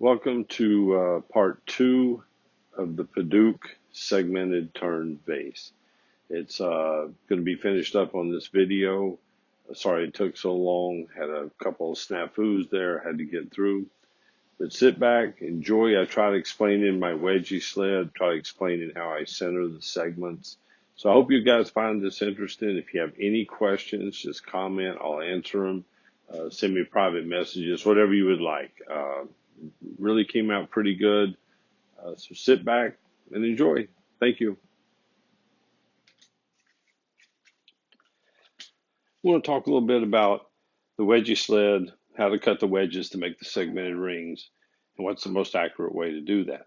Welcome to part two of the Paduk Segmented Turn Vase. It's going to be finished up on this video. Sorry it took so long. Had a couple of snafus there I had to get through. But sit back, enjoy. I try to explain in my wedgie sled, try to explain in how I center the segments. So I hope you guys find this interesting. If you have any questions, just comment. I'll answer them. Send me private messages, whatever you would like. Really came out pretty good. So sit back and enjoy. Thank you. I want to talk a little bit about the wedgie sled, how to cut the wedges to make the segmented rings, and what's the most accurate way to do that.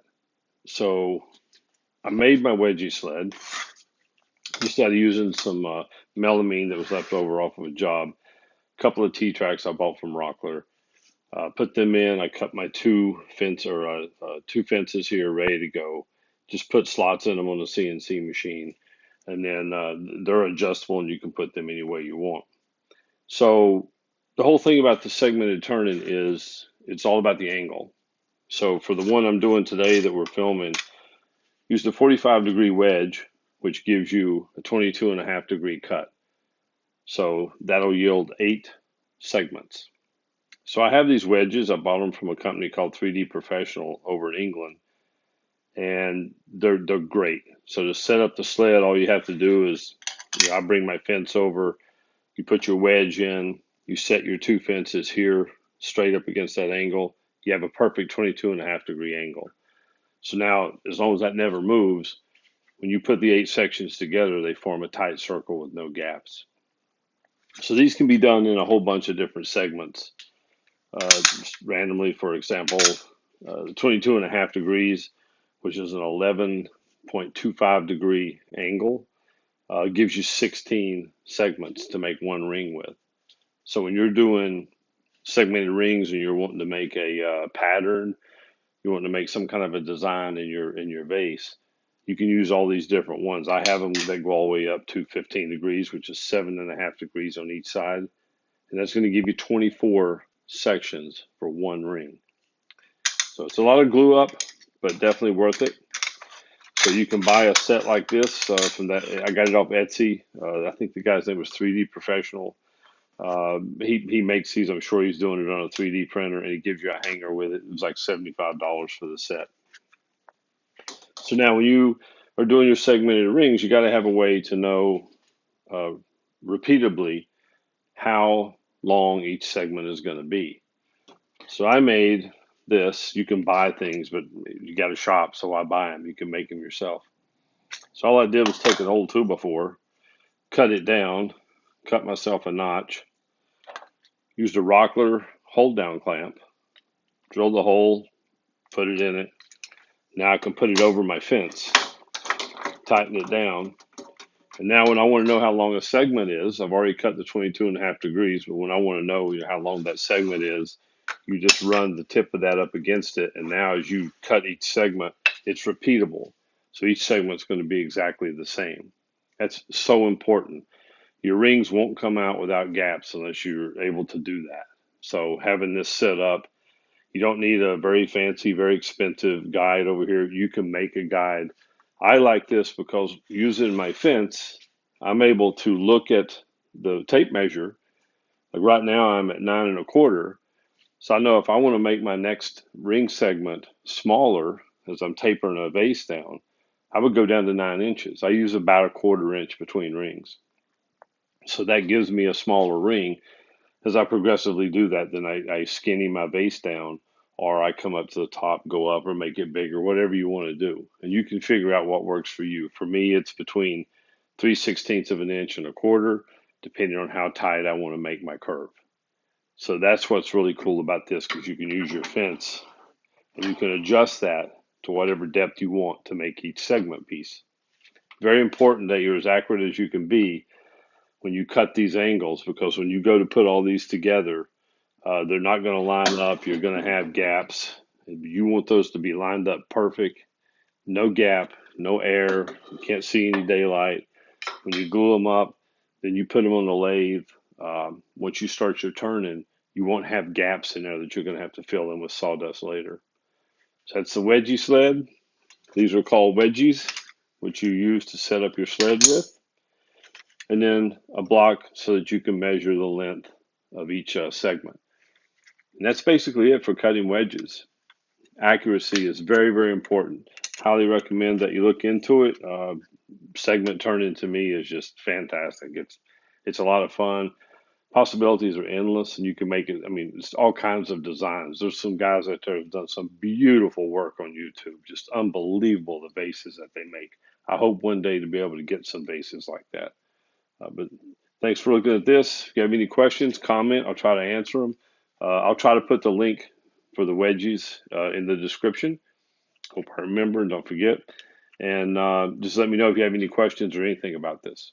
So I made my wedgie sled. Just started using some melamine that was left over off of a job. A couple of T-tracks I bought from Rockler. Put them in. I cut my two fences here ready to go. Just put slots in them on the CNC machine, and then they're adjustable and you can put them any way you want. So the whole thing about the segmented turning is it's all about the angle. So for the one I'm doing today that we're filming, use the 45-degree wedge, which gives you a 22.5-degree cut. So that'll yield 8 segments. So I have these wedges. I bought them from a company called 3D Professional over in England, and they're great. So to set up the sled, all you have to do is, I bring my fence over, you put your wedge in, you set your two fences here straight up against that angle. You have a perfect 22.5-degree angle. So now, as long as that never moves, when you put the 8 sections together, they form a tight circle with no gaps. So these can be done in a whole bunch of different segments. Just randomly, for example, the 22.5 degrees, which is an 11.25 degree angle, gives you 16 segments to make one ring with. So when you're doing segmented rings and you're wanting to make a pattern, you want to make some kind of a design in your vase, you can use all these different ones. I have them that go all the way up to 15 degrees, which is 7.5 degrees on each side, and that's going to give you 24 sections for one ring. So it's a lot of glue up, but definitely worth it. So you can buy a set like this from that. I got it off Etsy. I think the guy's name was 3D Professional. He makes these. I'm sure he's doing it on a 3D printer, and he gives you a hanger with it. It was like $75 for the set. So now when you are doing your segmented rings, you got to have a way to know repeatably how long each segment is going to be. So I made this. You can buy things, but you got to shop, so I buy them. You can make them yourself. So all I did was take an old 2x4, cut it down, cut myself a notch, used a Rockler hold down clamp, drilled the hole, put it in it. Now I can put it over my fence, tighten it down. And now when I want to know how long a segment is, I've already cut the 22.5 degrees, but when I want to know how long that segment is, you just run the tip of that up against it. And now as you cut each segment, it's repeatable. So each segment's going to be exactly the same. That's so important. Your rings won't come out without gaps unless you're able to do that. So having this set up, you don't need a very fancy, very expensive guide over here. You can make a guide. I like this because using my fence, I'm able to look at the tape measure. Like right now I'm at 9.25. So I know if I want to make my next ring segment smaller as I'm tapering a vase down, I would go down to 9 inches. I use about 1/4 inch between rings. So that gives me a smaller ring. As I progressively do that, then I skinny my base down, or I come up to the top, go up, or make it bigger, whatever you want to do. And you can figure out what works for you. For me, it's between 3/16 of an inch and 1/4, depending on how tight I want to make my curve. So that's what's really cool about this, because you can use your fence and you can adjust that to whatever depth you want to make each segment piece. Very important that you're as accurate as you can be when you cut these angles, because when you go to put all these together, they're not going to line up. You're going to have gaps. You want those to be lined up perfect. No gap, no air. You can't see any daylight. When you glue them up, then you put them on the lathe. Once you start your turning, you won't have gaps in there that you're going to have to fill in with sawdust later. So that's the wedgie sled. These are called wedgies, which you use to set up your sled with. And then a block so that you can measure the length of each segment. And that's basically it for cutting wedges. Accuracy is very, very important. Highly recommend that you look into it. Segment turning to me is just fantastic. It's a lot of fun. Possibilities are endless, and you can make it. I mean, it's all kinds of designs. There's some guys out there who've done some beautiful work on YouTube. Just unbelievable the vases that they make. I hope one day to be able to get some vases like that. But thanks for looking at this. If you have any questions, comment. I'll try to answer them. I'll try to put the link for the wedgies in the description. Hope I remember and don't forget. And just let me know if you have any questions or anything about this.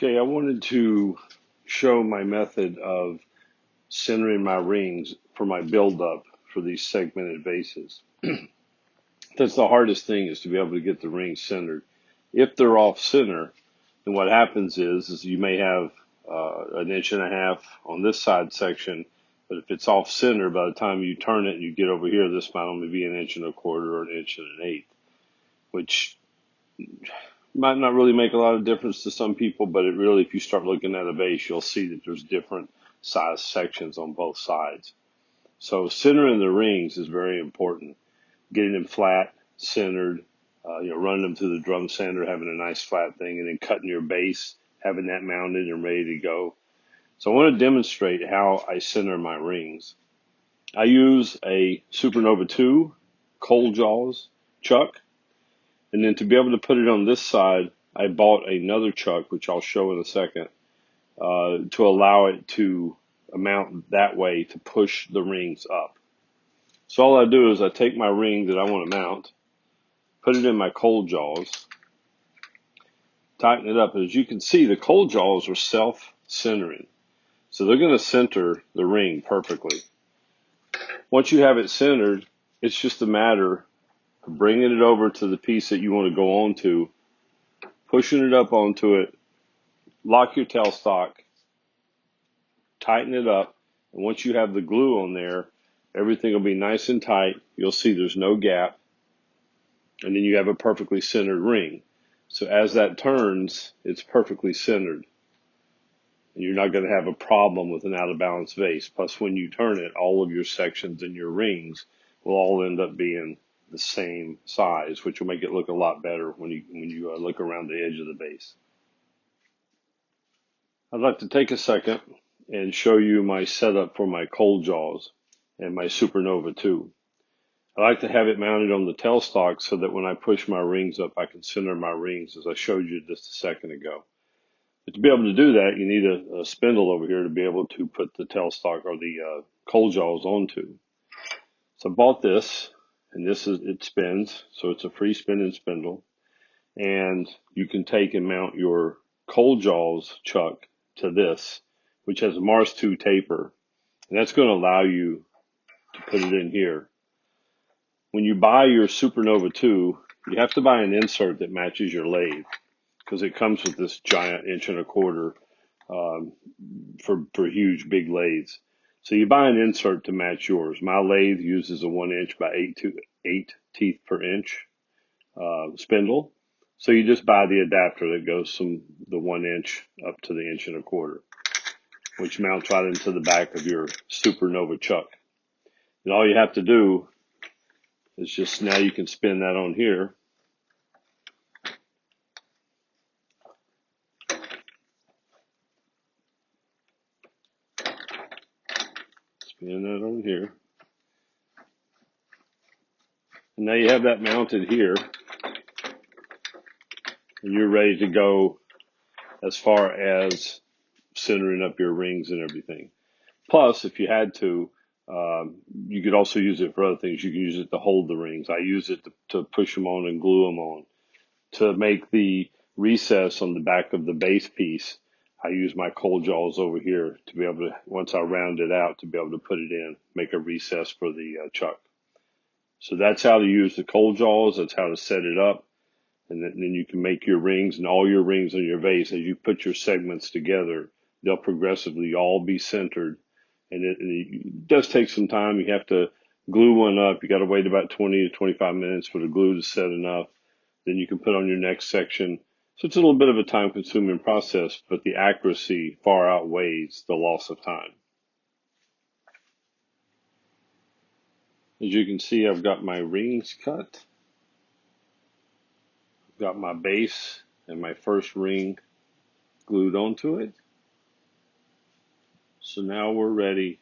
Okay, I wanted to show my method of centering my rings for my build-up for these segmented vases. That's the hardest thing, is to be able to get the rings centered. If they're off center, then what happens is you may have an inch and a half on this side section, but if it's off center, by the time you turn it and you get over here, this might only be an inch and a quarter or an inch and an eighth, which might not really make a lot of difference to some people, but it really, if you start looking at a vase, you'll see that there's different size sections on both sides. So centering the rings is very important. Getting them flat, centered, running them through the drum sander, having a nice flat thing, and then cutting your base, having that mounted and ready to go. So I want to demonstrate how I center my rings. I use a Supernova 2 cold jaws chuck, and then to be able to put it on this side, I bought another chuck, which I'll show in a second, to allow it to mount that way to push the rings up. So all I do is I take my ring that I want to mount, put it in my cold jaws, tighten it up. As you can see, the cold jaws are self-centering. So they're going to center the ring perfectly. Once you have it centered, it's just a matter of bringing it over to the piece that you want to go onto, pushing it up onto it, lock your tailstock, tighten it up, and once you have the glue on there, everything will be nice and tight. You'll see there's no gap, and then you have a perfectly centered ring. So as that turns, it's perfectly centered, and you're not going to have a problem with an out of balance vase. Plus, when you turn it, all of your sections and your rings will all end up being the same size, which will make it look a lot better when you look around the edge of the base. I'd like to take a second and show you my setup for my cold jaws and my Supernova 2. I like to have it mounted on the tailstock so that when I push my rings up, I can center my rings, as I showed you just a second ago. But to be able to do that, you need a spindle over here to be able to put the tailstock or the cold jaws onto. So I bought this, and it spins, so it's a free spinning spindle. And you can take and mount your cold jaws chuck to this, which has a Mars 2 taper, and that's going to allow you to put it in here. When you buy your Supernova 2, you have to buy an insert that matches your lathe, because it comes with this giant inch and a quarter for huge big lathes. So you buy an insert to match yours. My lathe uses a 1 inch by 8 teeth per inch spindle. So you just buy the adapter that goes from the 1 inch up to the 1 1/4 inch, which mounts right into the back of your Supernova chuck. And all you have to do is just, now you can spin that on here. Spin that on here. And now you have that mounted here, and you're ready to go as far as centering up your rings and everything. Plus, if you had to, you could also use it for other things. You can use it to hold the rings. I use it to push them on and glue them on. To make the recess on the back of the base piece, I use my cold jaws over here to be able to, once I round it out, to be able to put it in, make a recess for the chuck. So that's how to use the cold jaws. That's how to set it up. And then you can make your rings, and all your rings on your vase, as you put your segments together, they'll progressively all be centered. And it does take some time. You have to glue one up. You got to wait about 20 to 25 minutes for the glue to set enough. Then you can put on your next section. So it's a little bit of a time consuming process, but the accuracy far outweighs the loss of time. As you can see, I've got my rings cut. I've got my base and my first ring glued onto it. So now we're ready,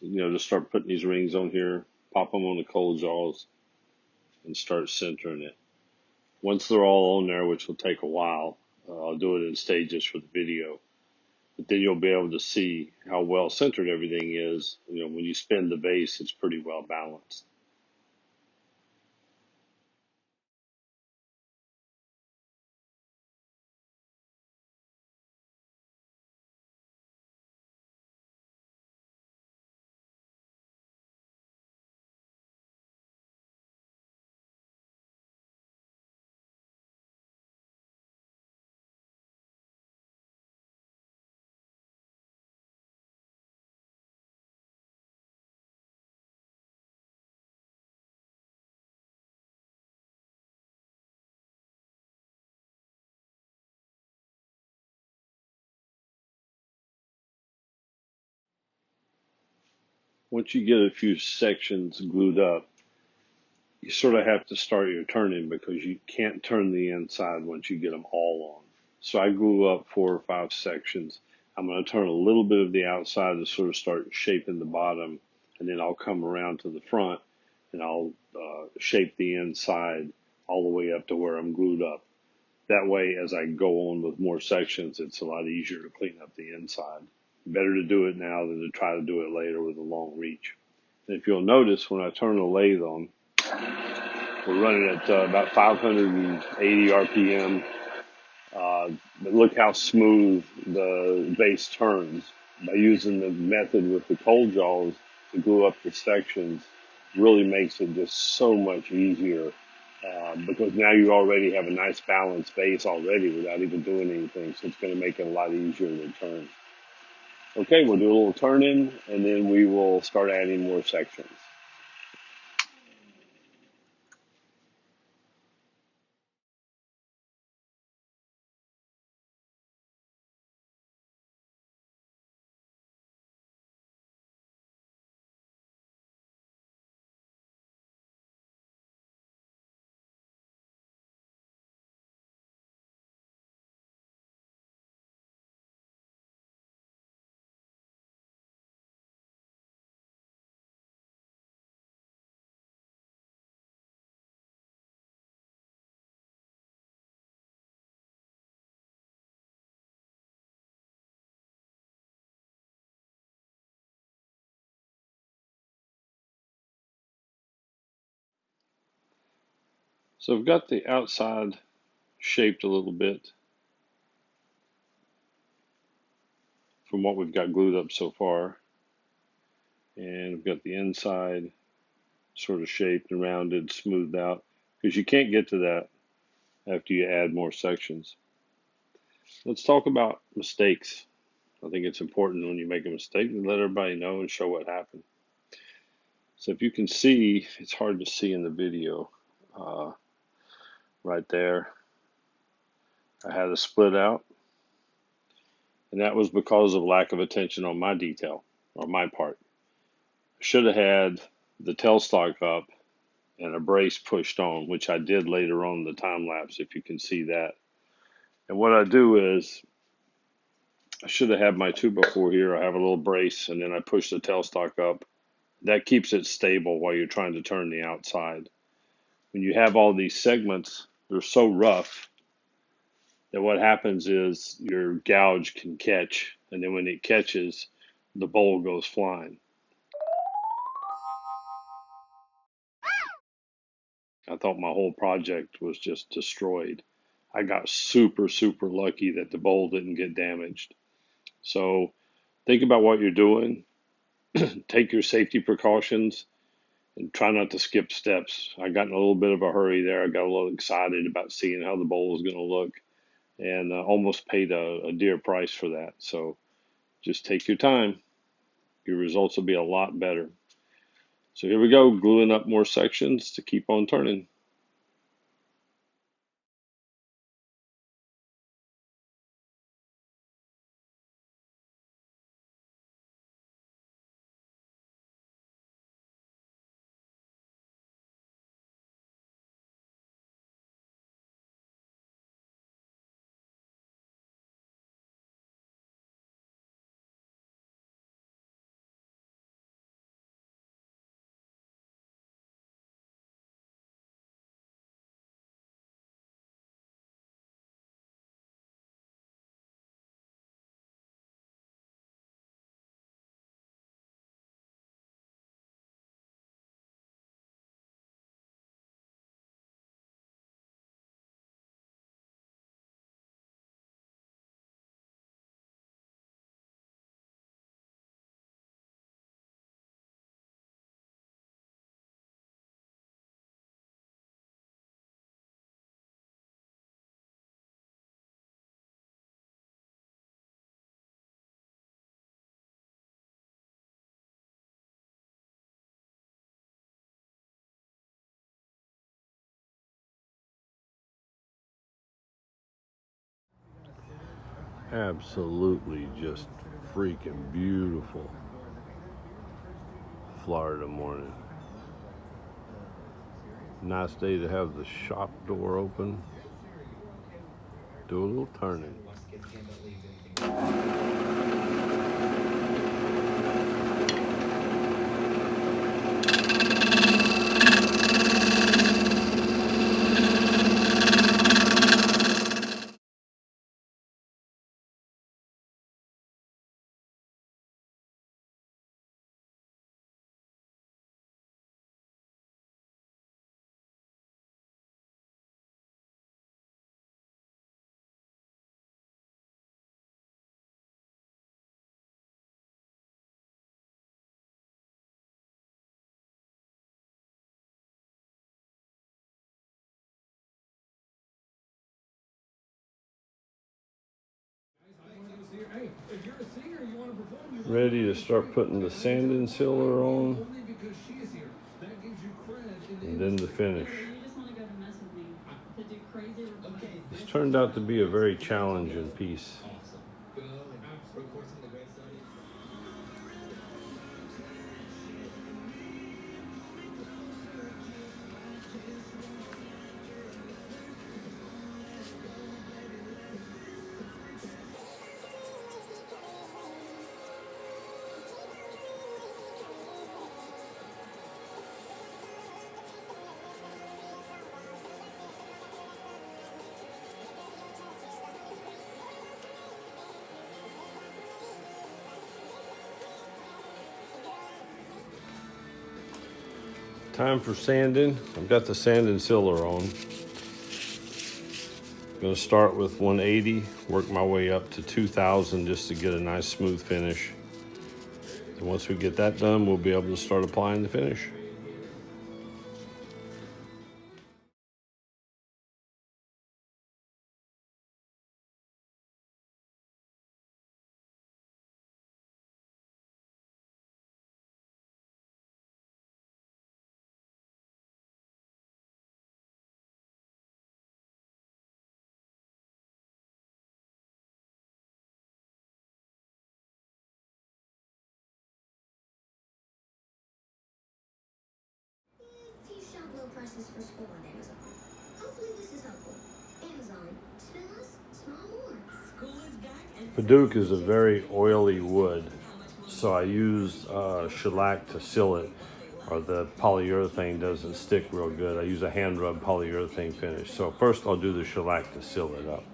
to start putting these rings on here, pop them on the cold jaws, and start centering it. Once they're all on there, which will take a while, I'll do it in stages for the video. But then you'll be able to see how well centered everything is. When you spin the base, it's pretty well balanced. Once you get a few sections glued up, you sort of have to start your turning, because you can't turn the inside once you get them all on. So I glue up 4 or 5 sections. I'm going to turn a little bit of the outside to sort of start shaping the bottom, and then I'll come around to the front and I'll shape the inside all the way up to where I'm glued up. That way, as I go on with more sections, it's a lot easier to clean up the inside. Better to do it now than to try to do it later with a long reach. And if you'll notice, when I turn the lathe on, we're running at about 580 RPM. But look how smooth the base turns. By using the method with the cold jaws to glue up the sections, really makes it just so much easier, because now you already have a nice balanced base already without even doing anything. So it's going to make it a lot easier to turn. Okay, we'll do a little turning, and then we will start adding more sections. So I've got the outside shaped a little bit from what we've got glued up so far. And we've got the inside sort of shaped and rounded, smoothed out, because you can't get to that after you add more sections. Let's talk about mistakes. I think it's important when you make a mistake to let everybody know and show what happened. So if you can see, it's hard to see in the video, right there, I had a split out, and that was because of lack of attention on my detail, or my part. I should have had the tailstock up and a brace pushed on, which I did later on in the time lapse, if you can see that. And what I do is, I should have had my 2x4 here. I have a little brace, and then I push the tailstock up. That keeps it stable while you're trying to turn the outside. When you have all these segments, they're so rough that what happens is your gouge can catch, and then when it catches, the bowl goes flying. I thought my whole project was just destroyed. I got super, super lucky that the bowl didn't get damaged. So think about what you're doing, take your safety precautions, and try not to skip steps. I got in a little bit of a hurry there. I got a little excited about seeing how the bowl was going to look, and almost paid a dear price for that. So just take your time. Your results will be a lot better. So here we go, gluing up more sections to keep on turning. Absolutely just freaking beautiful Florida morning. Nice day to have the shop door open. Do a little turning. Ready to start putting the sanding sealer on, and then the finish. This turned out to be a very challenging piece. Time for sanding. I've got the sanding sealer on. I'm going to start with 180, work my way up to 2000 just to get a nice smooth finish. And once we get that done, we'll be able to start applying the finish. resources for school on Amazon. Hopefully this is helpful. Amazon, spend less, smile more. School is back and Paduk is a very oily wood, so I use shellac to seal it, or the polyurethane doesn't stick real good. I use a hand rub polyurethane finish. So first I'll do the shellac to seal it up.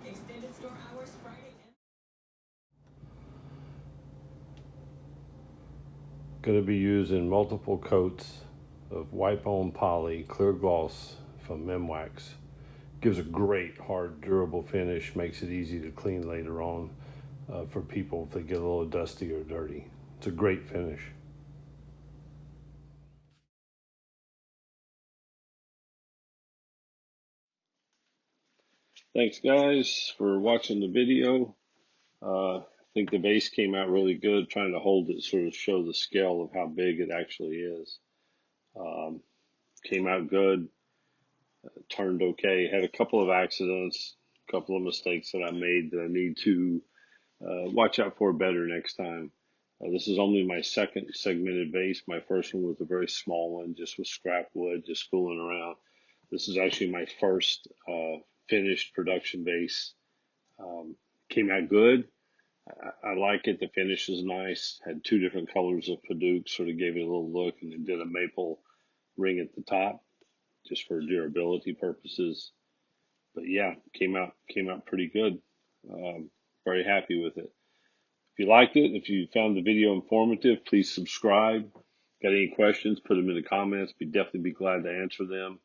Going to be using multiple coats of wipe on poly clear gloss from Memwax. Gives a great hard durable finish, makes it easy to clean later on for people if they get a little dusty or dirty. It's a great finish. Thanks guys for watching the video. I think the vase came out really good. Trying to hold it sort of show the scale of how big it actually is. Came out good. Turned okay. Had a couple of accidents, a couple of mistakes that I made that I need to watch out for better next time. This is only my second segmented vase. My first one was a very small one, just with scrap wood, just fooling around. This is actually my first finished production vase. Came out good. I like it. The finish is nice. Had two different colors of Paduk, sort of gave it a little look, and it did a maple ring at the top, just for durability purposes. But yeah, came out pretty good. Very happy with it. If you liked it, if you found the video informative, please subscribe. Got any questions, put them in the comments. We'd definitely be glad to answer them.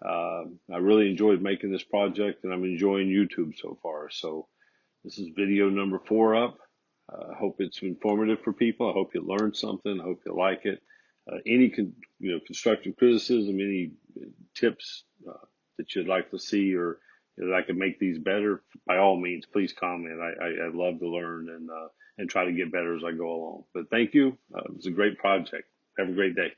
I really enjoyed making this project, and I'm enjoying YouTube so far. So this is video number 4 up. I hope it's informative for people. I hope you learned something. I hope you like it. Any constructive criticism, any tips that you'd like to see, or that I can make these better, by all means, please comment. I love to learn and try to get better as I go along. But thank you. It was a great project. Have a great day.